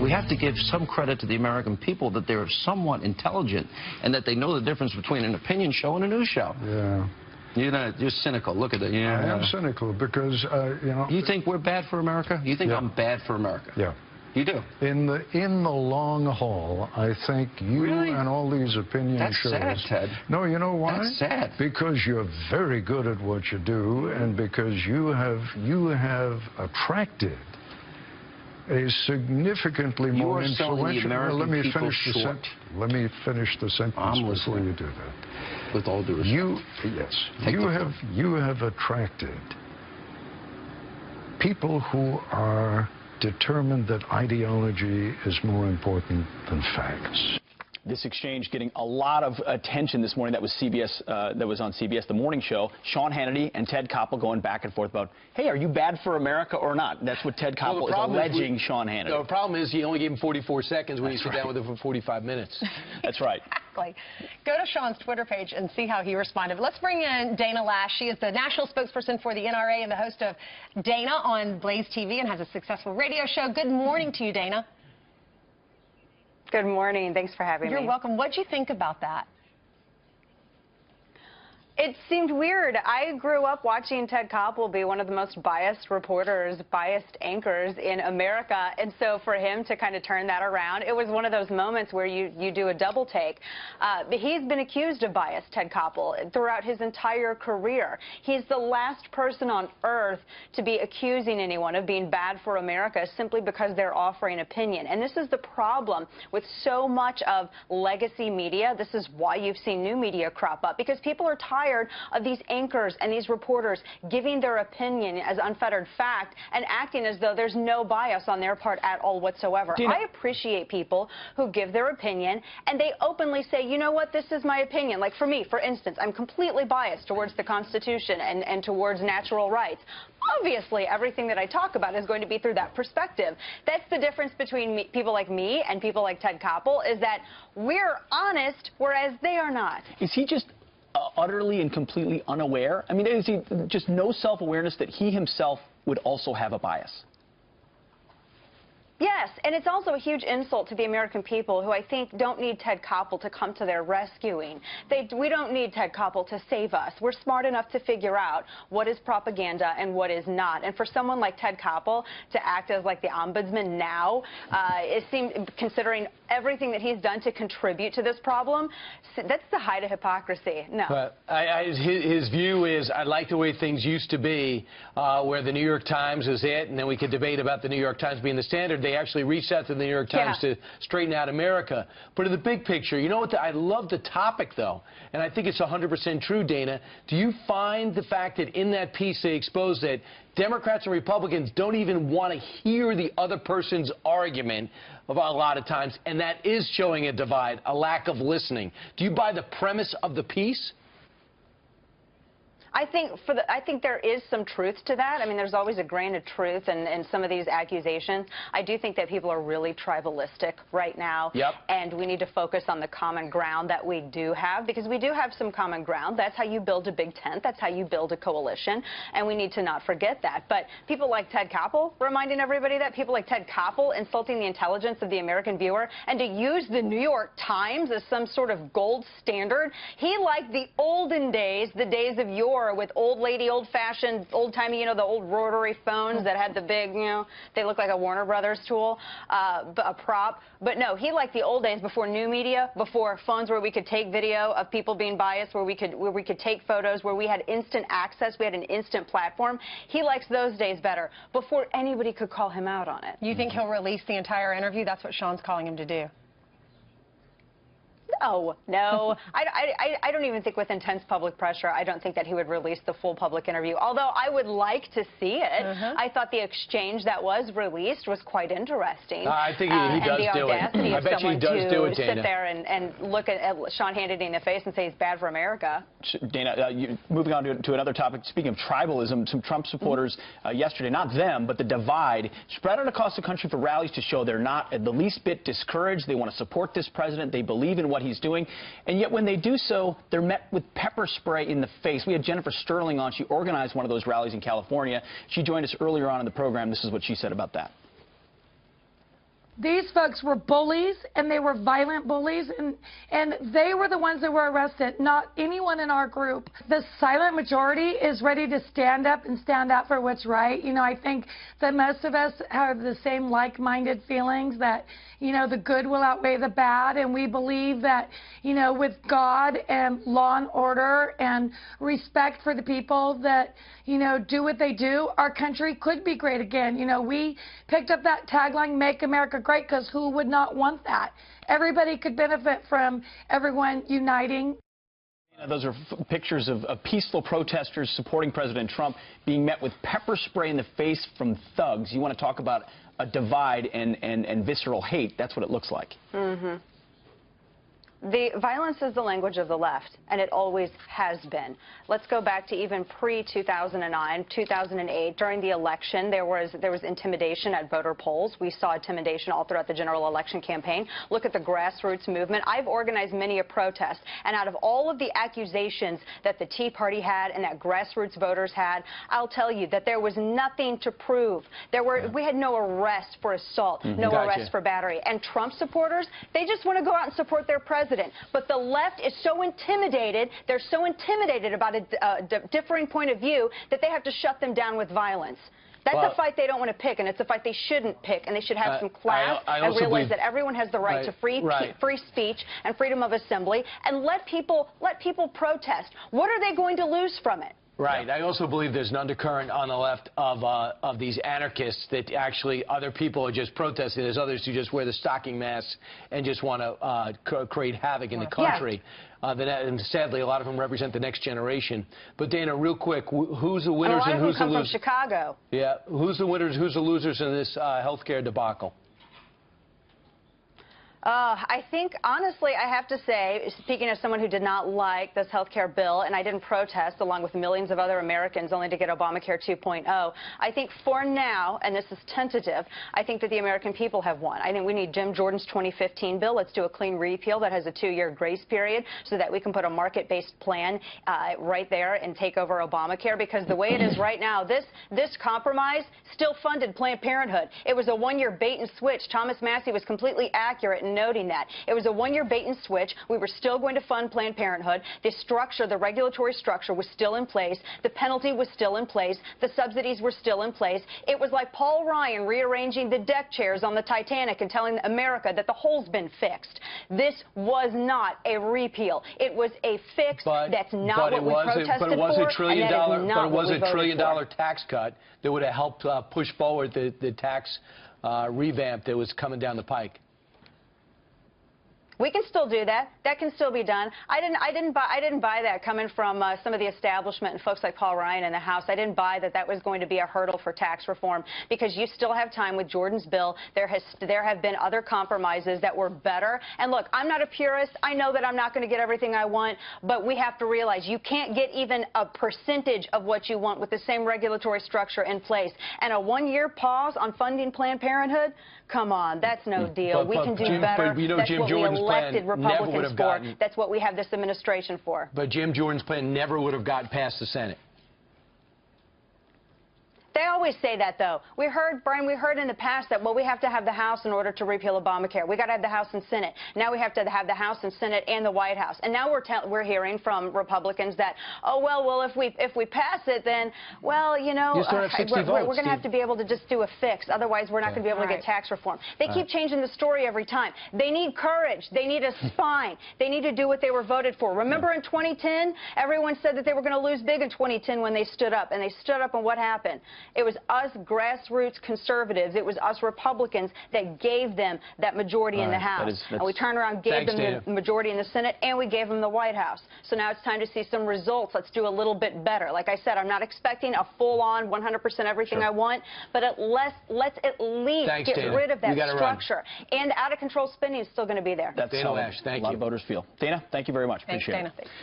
We have to give some credit to the American people that they're somewhat intelligent and that they know the difference between an opinion show and a news show. Yeah. You're cynical. Look at it. Yeah. I am cynical because, you know... You think we're bad for America? You think I'm bad for America? Yeah. You do? In the long haul, I think you and all these opinion shows... That's sad, Ted. No, you know why? That's sad. Because you're very good at what you do, and because you have attracted a significantly more influential... Let me finish the sentence before you do that. With all due respect. You have attracted people who are determined that ideology is more important than facts. This exchange getting a lot of attention this morning. That was CBS. That was on CBS, the morning show. Sean Hannity and Ted Koppel going back and forth about, hey, are you bad for America or not? That's what Ted Koppel is alleging Sean Hannity. The problem is he only gave him 44 seconds when he sat down with him for 45 minutes. That's right. Exactly. Go to Sean's Twitter page and see how he responded. Let's bring in Dana Loesch. She is the national spokesperson for the NRA and the host of Dana on Blaze TV and has a successful radio show. Good morning to you, Dana. Good morning. Thanks for having me. You're welcome. What did you think about that? It seemed weird. I grew up watching Ted Koppel be one of the most biased reporters, biased anchors in America, and so for him to kind of turn that around, it was one of those moments where you do a double take. He's been accused of bias, Ted Koppel, throughout his entire career. He's the last person on earth to be accusing anyone of being bad for America simply because they're offering opinion. And this is the problem with so much of legacy media. This is why you've seen new media crop up, because people are tired of these anchors and these reporters giving their opinion as unfettered fact and acting as though there's no bias on their part at all whatsoever. I appreciate people who give their opinion and they openly say, you know what, this is my opinion. Like for me, for instance, I'm completely biased towards the Constitution and towards natural rights. Obviously, everything that I talk about is going to be through that perspective. That's the difference between people like me and people like Ted Koppel, is that we're honest, whereas they are not. Is he just utterly and completely unaware? I mean, is he just no self-awareness that he himself would also have a bias? Yes, and it's also a huge insult to the American people who I think don't need Ted Koppel to come to their rescuing. We don't need Ted Koppel to save us. We're smart enough to figure out what is propaganda and what is not. And for someone like Ted Koppel to act as like the ombudsman now, it seems, considering everything that he's done to contribute to this problem, that's the height of hypocrisy. No. But his view is, I like the way things used to be, where the New York Times is it, and then we could debate about the New York Times being the standard. They actually reached out to the New York Times to straighten out America. But in the big picture, you know what? I love the topic, though, and I think it's 100% true, Dana. Do you find the fact that in that piece they expose that Democrats and Republicans don't even want to hear the other person's argument about a lot of times, and that is showing a divide, a lack of listening? Do you buy the premise of the piece? I think there is some truth to that. I mean, there's always a grain of truth in some of these accusations. I do think that people are really tribalistic right now. Yep. And we need to focus on the common ground that we do have, because we do have some common ground. That's how you build a big tent. That's how you build a coalition. And we need to not forget that. But people like Ted Koppel reminding everybody that, people like Ted Koppel insulting the intelligence of the American viewer, and to use the New York Times as some sort of gold standard. He liked the olden days, the days of yore, with old lady, old-fashioned, old-timey, you know, the old rotary phones that had the big, you know, they look like a Warner Brothers tool, a prop. But no, he liked the old days before new media, before phones where we could take video of people being biased, where we could take photos, where we had instant access, we had an instant platform. He likes those days better, before anybody could call him out on it. You think he'll release the entire interview? That's what Sean's calling him to do. No. I don't even think with intense public pressure, I don't think that he would release the full public interview. Although I would like to see it. I thought the exchange that was released was quite interesting. I think he does do it. I bet you he does do it, Dana. Sit there and look at Sean Hannity in the face and say he's bad for America. Dana, moving on to another topic, speaking of tribalism, some Trump supporters yesterday, not them, but the divide, spread out across the country for rallies to show they're not the least bit discouraged. They want to support this president. They believe in what he's doing, and yet when they do so, they're met with pepper spray in the face. We had Jennifer Sterling on. She organized one of those rallies in California. She joined us earlier on in the program. This is what she said about that. these folks were bullies, and they were violent bullies, and they were the ones that were arrested, not anyone in our group. The silent majority is ready to stand up and stand out for what's right. You know, I think that most of us have the same like-minded feelings that, you know, the good will outweigh the bad, and we believe that, you know, with God and law and order and respect for the people that, you know, do what they do, our country could be great again. You know, we picked up that tagline, Make America Great, because who would not want that? Everybody could benefit from everyone uniting. Those are pictures of peaceful protesters supporting President Trump being met with pepper spray in the face from thugs. You want to talk about a divide and visceral hate. That's what it looks like. Mm-hmm. The violence is the language of the left, and it always has been. Let's go back to even pre-2009, 2008. During the election, there was intimidation at voter polls. We saw intimidation all throughout the general election campaign. Look at the grassroots movement. I've organized many a protest, and out of all of the accusations that the Tea Party had and that grassroots voters had, I'll tell you that there was nothing to prove. We had no arrest for assault, no arrest for battery. And Trump supporters, they just want to go out and support their president. But the left is so intimidated, they're so intimidated about a differing point of view that they have to shut them down with violence. That's a fight they don't want to pick, and it's a fight they shouldn't pick, and they should have some class and realize that everyone has the right to free speech and freedom of assembly, and let people protest. What are they going to lose from it? Right. I also believe there's an undercurrent on the left of these anarchists that actually other people are just protesting. There's others who just wear the stocking masks and just want to create havoc in the country. And sadly, a lot of them represent the next generation. But Dana, real quick, who's the winners and who's the losers? From Chicago. Yeah. Who's the winners? Who's the losers in this healthcare debacle? I think, honestly, I have to say, speaking as someone who did not like this health care bill, and I didn't protest along with millions of other Americans only to get Obamacare 2.0, I think for now, and this is tentative, I think that the American people have won. I think we need Jim Jordan's 2015 bill. Let's do a clean repeal that has a 2-year grace period so that we can put a market-based plan right there and take over Obamacare, because the way it is right now, this compromise still funded Planned Parenthood. It was a 1-year bait and switch. Thomas Massey was completely accurate in noting that. It was a 1-year bait and switch. We were still going to fund Planned Parenthood. The structure, the regulatory structure was still in place. The penalty was still in place. The subsidies were still in place. It was like Paul Ryan rearranging the deck chairs on the Titanic and telling America that the hole's been fixed. This was not a repeal. It was a fix. That's not what we protested for. But it was a $1 trillion tax cut that would have helped push forward the tax revamp that was coming down the pike. We can still do that. That can still be done. I didn't buy that coming from some of the establishment and folks like Paul Ryan in the House. I didn't buy that was going to be a hurdle for tax reform, because you still have time with Jordan's bill. There have been other compromises that were better. And look, I'm not a purist. I know that I'm not going to get everything I want, but we have to realize you can't get even a percentage of what you want with the same regulatory structure in place. And a 1-year pause on funding Planned Parenthood? Come on, that's no deal. We can do better. But you know, that's Jim what Jordan's we elected Republicans for. That's what we have this administration for. But Jim Jordan's plan never would have gotten past the Senate. They always say that, though. We heard, Brian, in the past that, well, we have to have the House in order to repeal Obamacare. We got to have the House and Senate. Now we have to have the House and Senate and the White House. And now we're hearing from Republicans that, oh, well, if we pass it, then, well, you know, we're going to have to be able to just do a fix. Otherwise, we're not going to be able to get tax reform. They keep changing the story every time. They need courage. They need a spine. They need to do what they were voted for. Remember in 2010, everyone said that they were going to lose big in 2010 when they stood up. And they stood up, and what happened? It was us grassroots conservatives, it was us Republicans that gave them that majority in the House. And we turned around, gave them the majority in the Senate, and we gave them the White House. So now it's time to see some results. Let's do a little bit better. Like I said, I'm not expecting a full-on 100% everything I want, but let's at least get rid of that structure. And out-of-control spending is still going to be there. That's how Loesch, thank you. A lot of voters feel. Dana, thank you very much. Appreciate it.